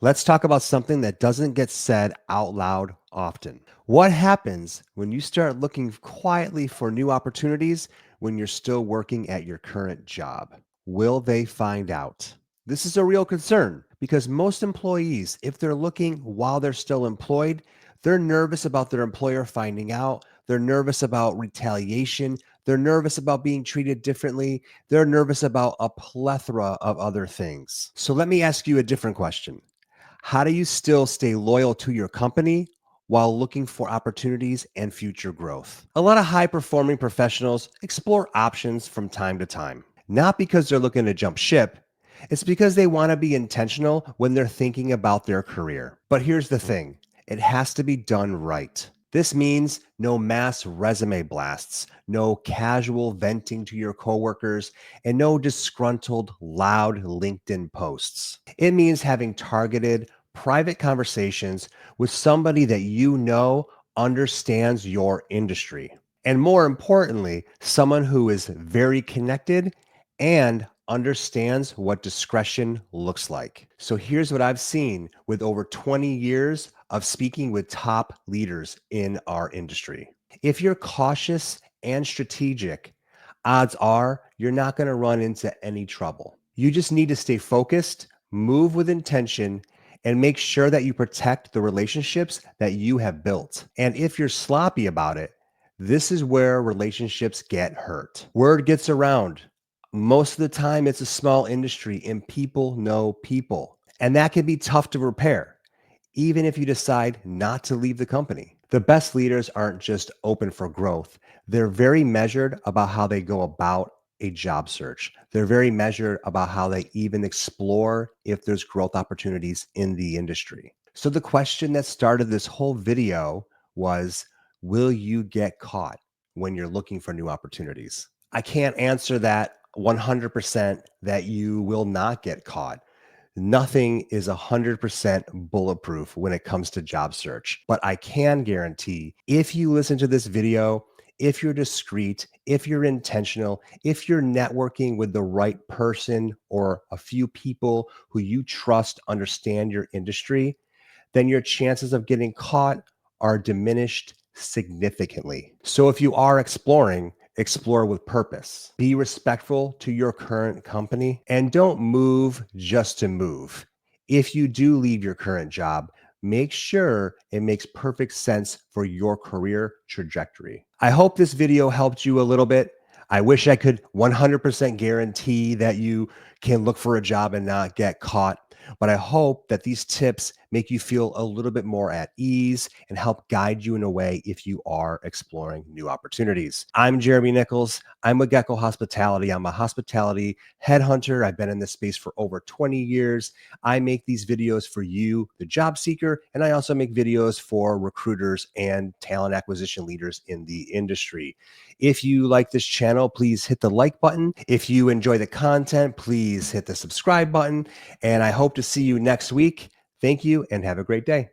Let's talk about something that doesn't get said out loud often. What happens when you start looking quietly for new opportunities when you're still working at your current job? Will they find out? This is a real concern because most employees, if they're looking while they're still employed, they're nervous about their employer finding out. They're nervous about retaliation. They're nervous about being treated differently. They're nervous about a plethora of other things. So let me ask you a different question. How do you still stay loyal to your company while looking for opportunities and future growth? A lot of high performing professionals explore options from time to time, not because they're looking to jump ship. It's because they want to be intentional when they're thinking about their career. But here's the thing, it has to be done right. This means no mass resume blasts, no casual venting to your coworkers, and no disgruntled, loud LinkedIn posts. It means having targeted, private conversations with somebody that you know understands your industry. And more importantly, someone who is very connected and understands what discretion looks like. So here's what I've seen with over 20 years of speaking with top leaders in our industry. If you're cautious and strategic, odds are you're not going to run into any trouble. You just need to stay focused, move with intention, and make sure that you protect the relationships that you have built. And if you're sloppy about it, this is where relationships get hurt. Word gets around. Most of the time, it's a small industry and people know people. And that can be tough to repair, even if you decide not to leave the company. The best leaders aren't just open for growth, they're very measured about how they go about a job search. They're very measured about how they even explore if there's growth opportunities in the industry. So, the question that started this whole video was, will you get caught when you're looking for new opportunities? I can't answer that 100% that you will not get caught. Nothing is 100% bulletproof when it comes to job search, but I can guarantee if you listen to this video, if you're discreet, if you're intentional, if you're networking with the right person or a few people who you trust understand your industry, then your chances of getting caught are diminished significantly. So if you are exploring, explore with purpose. Be respectful to your current company and don't move just to move. If you do leave your current job, make sure it makes perfect sense for your career trajectory. I hope this video helped you a little bit. I wish I could 100% guarantee that you can look for a job and not get caught. But I hope that these tips make you feel a little bit more at ease and help guide you in a way if you are exploring new opportunities. I'm Jeremy Nichols. I'm with Gecko Hospitality. I'm a hospitality headhunter. I've been in this space for over 20 years. I make these videos for you, the job seeker, and I also make videos for recruiters and talent acquisition leaders in the industry. If you like this channel, please hit the like button. If you enjoy the content, please hit the subscribe button. And I hope to see you next week. Thank you and have a great day.